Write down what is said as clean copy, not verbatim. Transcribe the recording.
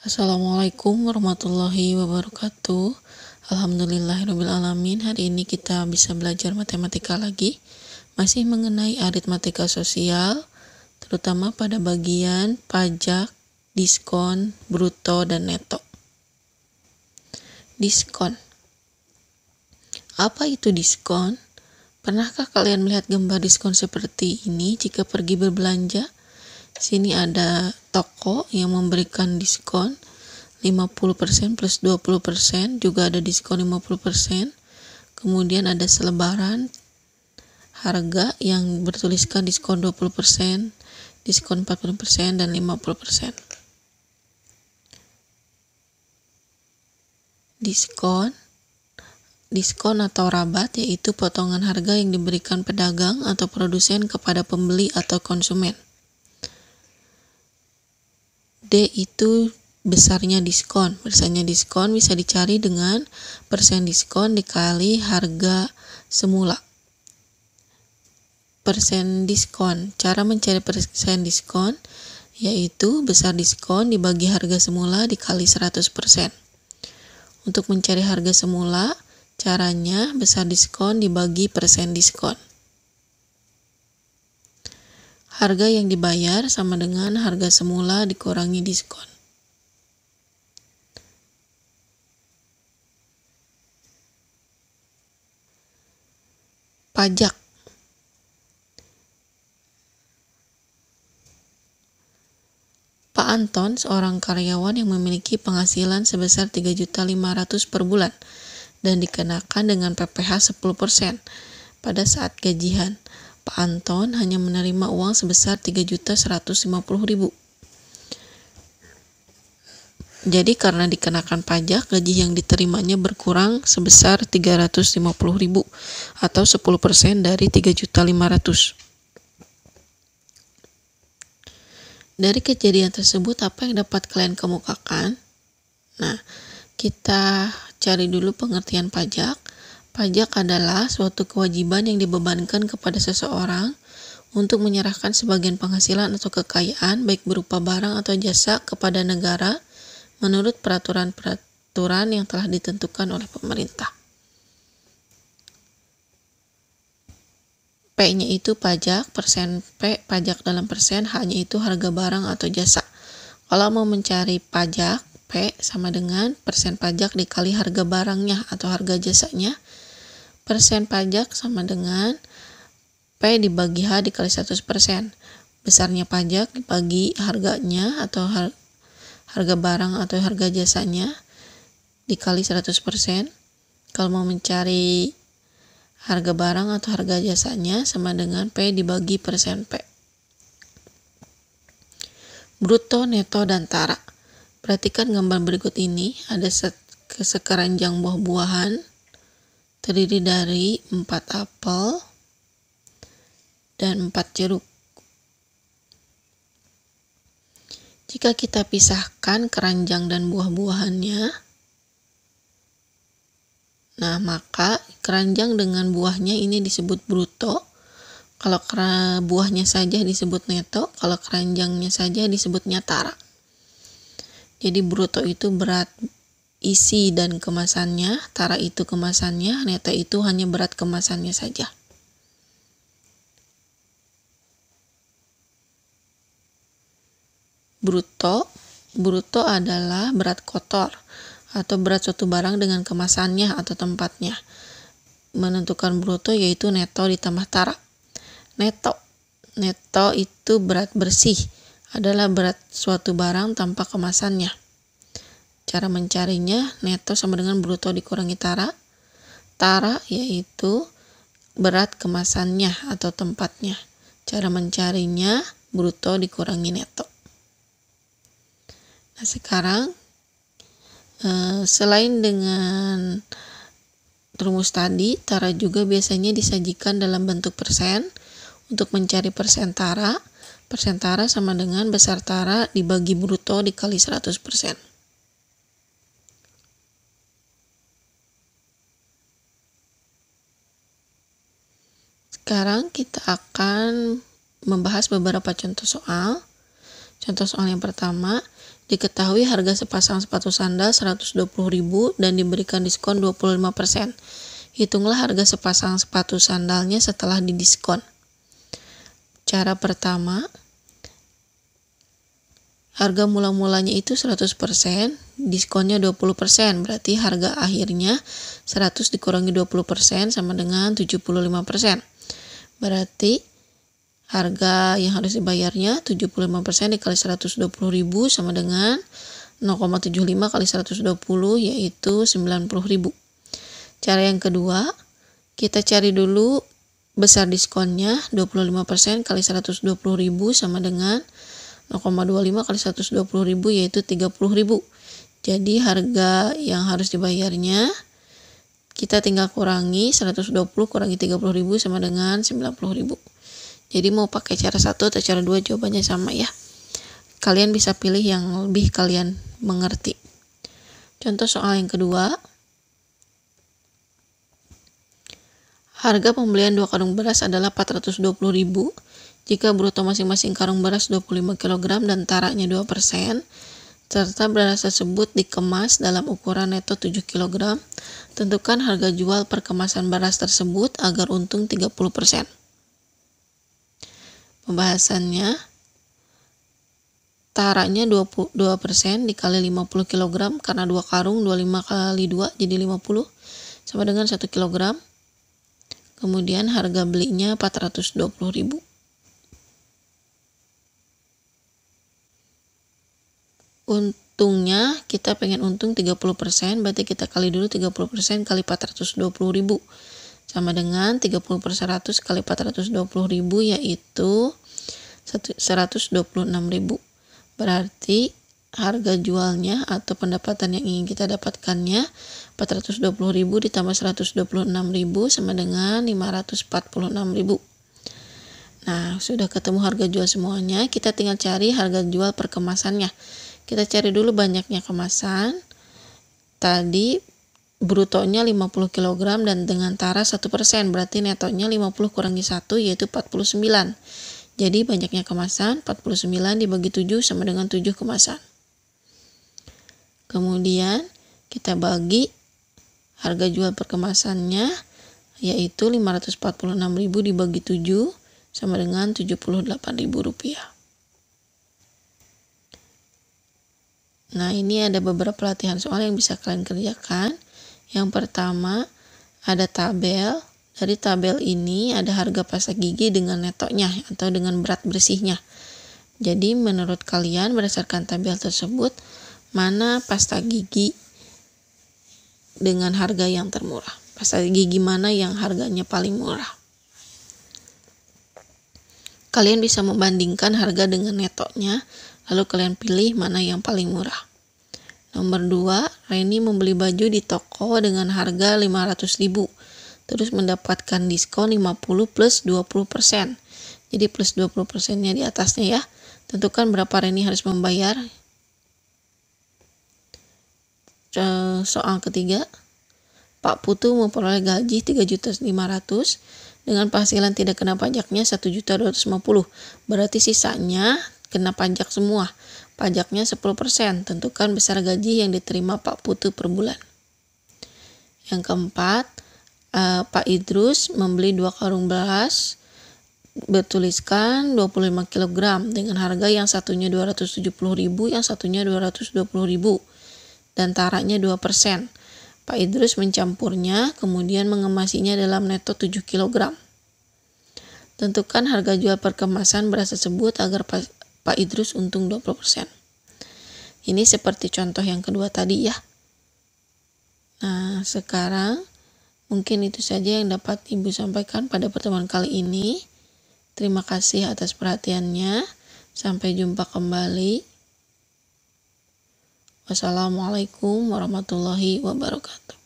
Assalamualaikum warahmatullahi wabarakatuh. Alhamdulillahirrabbilalamin. Hari ini kita bisa belajar matematika lagi. Masih mengenai aritmatika sosial, terutama pada bagian pajak, diskon, bruto, dan neto. Diskon. Apa itu diskon? Pernahkah kalian melihat gambar diskon seperti ini jika pergi berbelanja? Sini ada toko yang memberikan diskon 50% plus 20%, juga ada diskon 50%. Kemudian ada selebaran harga yang bertuliskan diskon 20%, diskon 40%, dan 50%. Diskon atau rabat yaitu potongan harga yang diberikan pedagang atau produsen kepada pembeli atau konsumen. D itu besarnya diskon. Besarnya diskon bisa dicari dengan persen diskon dikali harga semula. Persen diskon. Cara mencari persen diskon yaitu besar diskon dibagi harga semula dikali 100%. Untuk mencari harga semula, caranya besar diskon dibagi persen diskon. Harga yang dibayar sama dengan harga semula dikurangi diskon. Pajak. Pak Anton seorang karyawan yang memiliki penghasilan sebesar 3.500.000 per bulan dan dikenakan dengan PPh 10% pada saat gajian. Pak Anton hanya menerima uang sebesar 3.150.000. Jadi karena dikenakan pajak, gaji yang diterimanya berkurang sebesar 350.000 atau 10% dari 3.500.000. Dari kejadian tersebut, apa yang dapat kalian kemukakan? Nah, kita cari dulu pengertian pajak. Pajak adalah suatu kewajiban yang dibebankan kepada seseorang untuk menyerahkan sebagian penghasilan atau kekayaan, baik berupa barang atau jasa, kepada negara menurut peraturan-peraturan yang telah ditentukan oleh pemerintah. P-nya itu pajak, persen P, pajak dalam persen, H-nya itu harga barang atau jasa. Kalau mau mencari pajak, P sama dengan persen pajak dikali harga barangnya atau harga jasanya. Persen pajak sama dengan P dibagi H dikali 100%. Besarnya pajak dibagi harganya atau harga barang atau harga jasanya dikali 100%. Kalau mau mencari harga barang atau harga jasanya sama dengan P dibagi persen P. Bruto, neto, dan tara. Perhatikan gambar berikut ini. Ada sekeranjang buah-buahan terdiri dari 4 apel dan 4 jeruk. Jika kita pisahkan keranjang dan buah-buahannya, nah maka keranjang dengan buahnya ini disebut bruto. Kalau buahnya saja disebut neto, kalau keranjangnya saja disebutnya tara. Jadi bruto itu berat isi dan kemasannya, tara itu kemasannya, neto itu hanya berat kemasannya saja. Bruto adalah berat kotor atau berat suatu barang dengan kemasannya atau tempatnya. Menentukan bruto yaitu neto ditambah tara. Neto itu berat bersih, adalah berat suatu barang tanpa kemasannya. Cara mencarinya, neto sama dengan bruto dikurangi tara. Tara yaitu berat kemasannya atau tempatnya. Cara mencarinya, bruto dikurangi neto. Nah sekarang, selain dengan rumus tadi, tara juga biasanya disajikan dalam bentuk persen. Untuk mencari persen tara sama dengan besar tara dibagi bruto dikali 100%. Sekarang kita akan membahas beberapa contoh soal. Contoh soal yang pertama, Diketahui harga sepasang sepatu sandal 120.000 dan diberikan diskon 25%. Hitunglah harga sepasang sepatu sandalnya setelah didiskon. Cara pertama, harga mula-mulanya itu 100%, diskonnya 20%, berarti harga akhirnya 100 dikurangi 20% sama dengan 75%. Berarti harga yang harus dibayarnya 75% dikali 120.000 sama dengan 0,75 kali 120 yaitu 90.000. Cara yang kedua, kita cari dulu besar diskonnya 25% kali 120.000 sama dengan 0,25 kali 120.000 yaitu 30.000. Jadi harga yang harus dibayarnya kita tinggal kurangi 120 kurangi 30.000 sama dengan 90.000. Jadi mau pakai cara 1 atau cara 2 jawabannya sama ya. Kalian bisa pilih yang lebih kalian mengerti. Contoh soal yang kedua. Harga pembelian 2 karung beras adalah 420.000 jika bruto masing-masing karung beras 25 kg dan taraknya 2%, serta beras tersebut dikemas dalam ukuran neto 7 kg. Tentukan harga jual per kemasan beras tersebut agar untung 30%. Pembahasannya, taraknya 2% dikali 50 kg karena 2 karung 25 kali 2 jadi 50 sama dengan 1 kg. Kemudian harga belinya 420.000. Untungnya kita pengen untung 30%, berarti kita kali dulu 30% kali 420.000 sama dengan 30 per 100 kali 420.000 yaitu 126.000. Berarti harga jualnya atau pendapatan yang ingin kita dapatkannya 420.000 ditambah 126.000 sama dengan 546.000. Nah, sudah ketemu harga jual semuanya, kita tinggal cari harga jual per kemasannya. Kita cari dulu banyaknya kemasan. Tadi brutonya 50 kg dan dengan tara 1%, berarti netonya 50 kurangi 1 yaitu 49. Jadi banyaknya kemasan 49 dibagi 7 sama dengan 7 kemasan. Kemudian kita bagi harga jual per kemasannya yaitu 546.000 dibagi 7 sama dengan Rp78.000. Nah, ini ada beberapa latihan soal yang bisa kalian kerjakan. Yang pertama, ada tabel. Dari tabel ini ada harga pasta gigi dengan netonya atau dengan berat bersihnya. Jadi menurut kalian berdasarkan tabel tersebut, mana pasta gigi dengan harga yang termurah? Pasta gigi mana yang harganya paling murah? Kalian bisa membandingkan harga dengan netonya, lalu kalian pilih mana yang paling murah. Nomor 2, Reni membeli baju di toko dengan harga 500.000, terus mendapatkan diskon 50 plus 20%. Jadi plus 20%-nya di atasnya ya. Tentukan berapa Reni harus membayar. Soal ketiga, Pak Putu memperoleh gaji 3.500.000 dengan penghasilan tidak kena pajaknya 1.250.000. Berarti sisanya kena pajak semua. Pajaknya 10%. Tentukan besar gaji yang diterima Pak Putu per bulan. Yang keempat, Pak Idrus membeli 2 karung beras bertuliskan 25 kg dengan harga yang satunya 270.000, yang satunya 220.000 dan taraknya 2%. Pak Idrus mencampurnya kemudian mengemasinya dalam neto 7 kg. Tentukan harga jual per kemasan beras tersebut agar Pak Idrus untung 20%. Ini seperti contoh yang kedua tadi ya. Nah, sekarang mungkin itu saja yang dapat Ibu sampaikan pada pertemuan kali ini. Terima kasih atas perhatiannya. Sampai jumpa kembali. Wassalamualaikum warahmatullahi wabarakatuh.